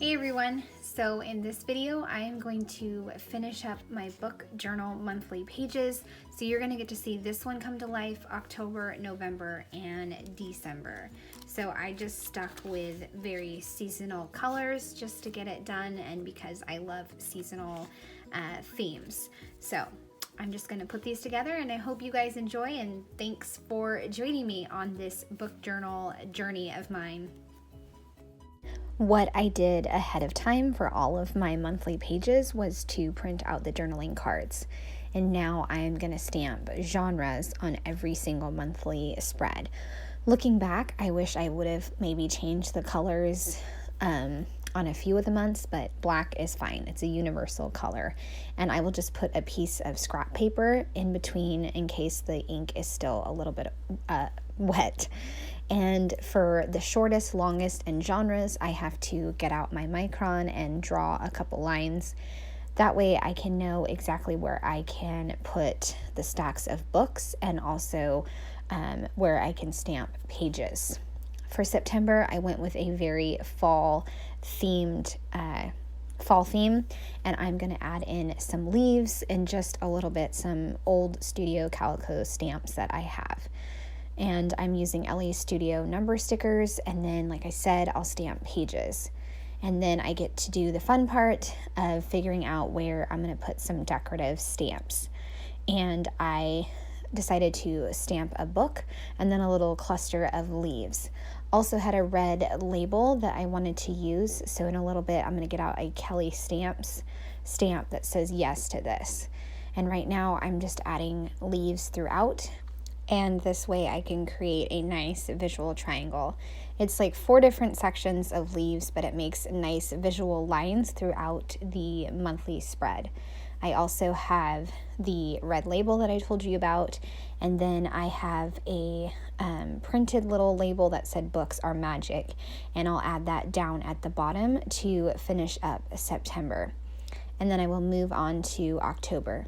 Hey everyone, so in this video I am going to finish up my book journal monthly pages. So you're going to get to see this one come to life October, November, and December. So I just stuck with very seasonal colors just to get it done, and because I love seasonal themes. So I'm just going to put these together and I hope you guys enjoy, and thanks for joining me on this book journal journey of mine. What I did ahead of time for all of my monthly pages was to print out the journaling cards. And now I am going to stamp genres on every single monthly spread. Looking back, I wish I would have maybe changed the colors on a few of the months, but black is fine. It's a universal color. And I will just put a piece of scrap paper in between in case the ink is still a little bit wet. And for the shortest, longest, and genres, I have to get out my micron and draw a couple lines. That way I can know exactly where I can put the stacks of books and also where I can stamp pages. For September, I went with a very fall theme, and I'm going to add in some leaves and just a little bit some old Studio Calico stamps that I have. And I'm using LA Studio number stickers, and then, like I said, I'll stamp pages. And then I get to do the fun part of figuring out where I'm going to put some decorative stamps. And I decided to stamp a book and then a little cluster of leaves. Also had a red label that I wanted to use, so in a little bit I'm going to get out a Kellie Stamps stamp that says yes to this. And right now I'm just adding leaves throughout, and this way I can create a nice visual triangle. It's like 4 different sections of leaves, but it makes nice visual lines throughout the monthly spread. I also have the red label that I told you about, and then I have a printed little label that said books are magic, and I'll add that down at the bottom to finish up September. And then I will move on to October.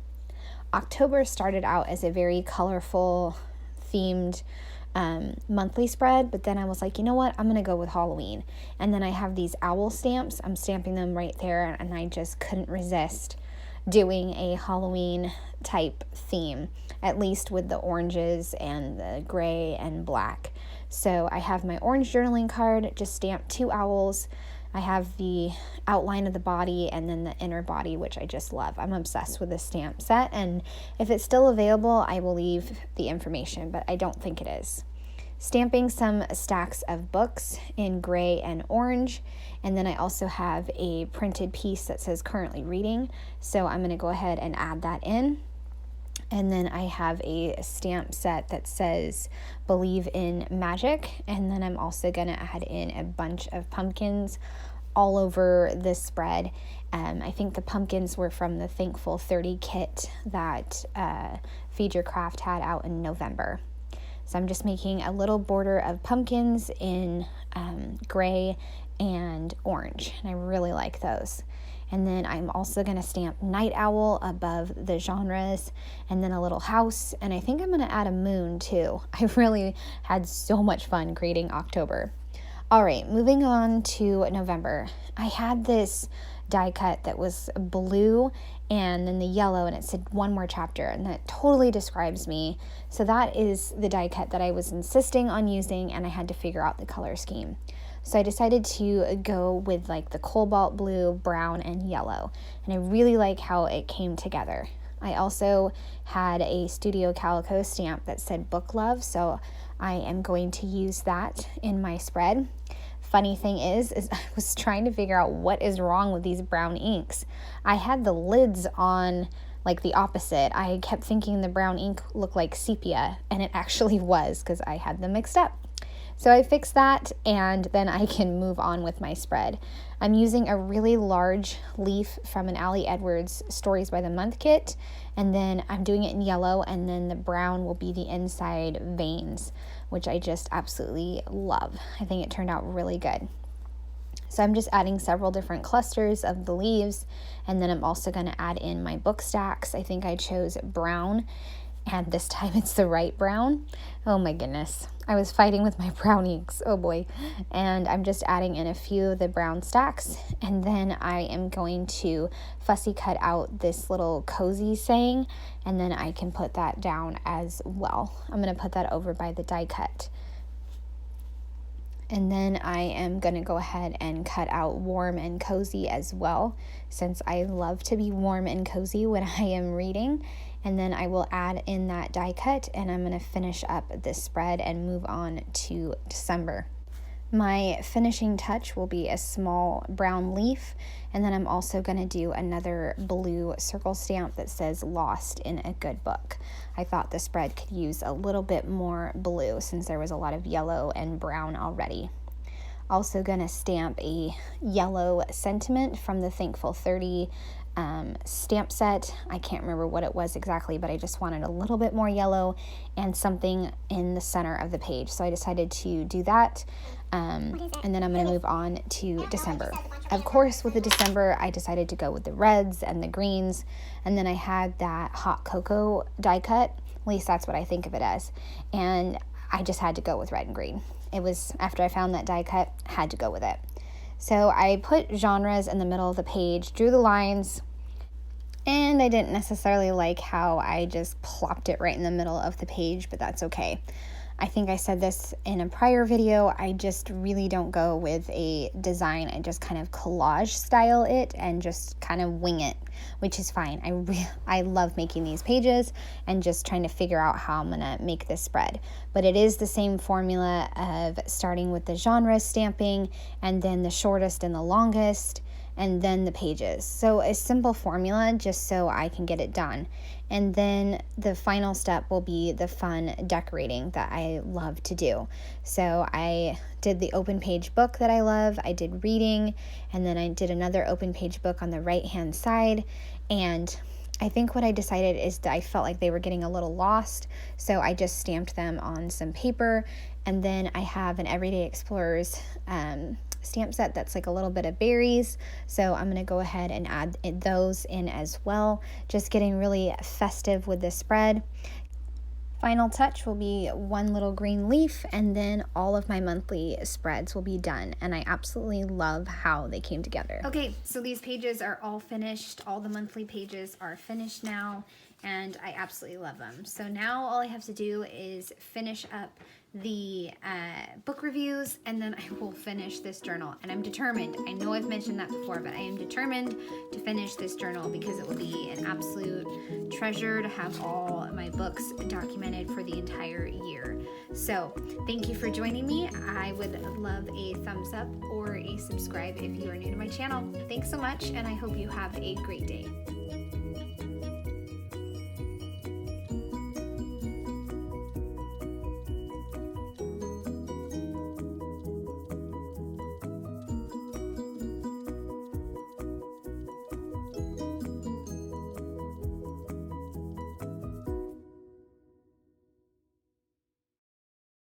October started out as a very colorful themed monthly spread, but then I was like, you know what, I'm gonna go with Halloween. And then I have these owl stamps. I'm stamping them right there, and I just couldn't resist doing a Halloween type theme, at least with the oranges and the gray and black. So I have my orange journaling card, just stamped 2 owls. I have the outline of the body and then the inner body, which I just love. I'm obsessed with this stamp set, and if it's still available, I will leave the information, but I don't think it is. Stamping some stacks of books in gray and orange, and then I also have a printed piece that says currently reading, so I'm going to go ahead and add that in. And then I have a stamp set that says believe in magic, and then I'm also going to add in a bunch of pumpkins all over this spread. I think the pumpkins were from the Thankful 30 kit that Feed Your Craft had out in November. So I'm just making a little border of pumpkins in gray and orange, and I really like those. And then I'm also going to stamp night owl above the genres, and then a little house, and I think I'm going to add a moon too. I really had so much fun creating October. All right, moving on to November. I had this die cut that was blue and then the yellow, and it said one more chapter, and that totally describes me. So that is the die cut that I was insisting on using, and I had to figure out the color scheme. So I decided to go with like the cobalt blue, brown, and yellow, and I really like how it came together. I also had a Studio Calico stamp that said book love, so I am going to use that in my spread. Funny thing is I was trying to figure out what is wrong with these brown inks. I had the lids on like the opposite. I kept thinking the brown ink looked like sepia, and it actually was because I had them mixed up. So I fixed that, and then I can move on with my spread. I'm using a really large leaf from an Allie Edwards Stories by the Month kit, and then I'm doing it in yellow, and then the brown will be the inside veins, which I just absolutely love. I think it turned out really good. So I'm just adding several different clusters of the leaves, and then I'm also going to add in my book stacks. I think I chose brown and this time it's the right brown. Oh my goodness. I was fighting with my brown inks. Oh boy. And I'm just adding in a few of the brown stacks, and then I am going to fussy cut out this little cozy saying, and then I can put that down as well. I'm going to put that over by the die cut. And then I am going to go ahead and cut out warm and cozy as well, since I love to be warm and cozy when I am reading. And then I will add in that die cut, and I'm going to finish up this spread and move on to December. My finishing touch will be a small brown leaf, and then I'm also going to do another blue circle stamp that says "Lost in a Good Book." I thought the spread could use a little bit more blue since there was a lot of yellow and brown already. Also going to stamp a yellow sentiment from the Thankful 30 stamp set. I can't remember what it was exactly, but I just wanted a little bit more yellow and something in the center of the page. So I decided to do that. And then I'm going to move on to December. Of course, with the December, I decided to go with the reds and the greens. And then I had that hot cocoa die cut. At least that's what I think of it as. And I just had to go with red and green. It was after I found that die cut, had to go with it. So I put genres in the middle of the page, drew the lines, and I didn't necessarily like how I just plopped it right in the middle of the page, but that's okay. I think I said this in a prior video, I just really don't go with a design. I just kind of collage style it and just kind of wing it, which is fine. I love making these pages and just trying to figure out how I'm going to make this spread. But it is the same formula of starting with the genre stamping and then the shortest and the longest, and then the pages. So a simple formula just so I can get it done. And then the final step will be the fun decorating that I love to do. So I did the open page book that I love. I did reading, and then I did another open page book on the right hand side. And I think what I decided is that I felt like they were getting a little lost. So I just stamped them on some paper. And then I have an Everyday Explorers stamp set that's like a little bit of berries, so I'm going to go ahead and add those in as well, just getting really festive with this spread. Final touch will be one little green leaf, and then all of my monthly spreads will be done, and I absolutely love how they came together. Okay, so these pages are all finished. All the monthly pages are finished now, and I absolutely love them. So now all I have to do is finish up the book reviews, and then I will finish this journal. And I'm determined, I know I've mentioned that before, but I am determined to finish this journal because it will be an absolute treasure to have all my books documented for the entire year. So thank you for joining me. I would love a thumbs up or a subscribe if you are new to my channel. Thanks so much, and I hope you have a great day.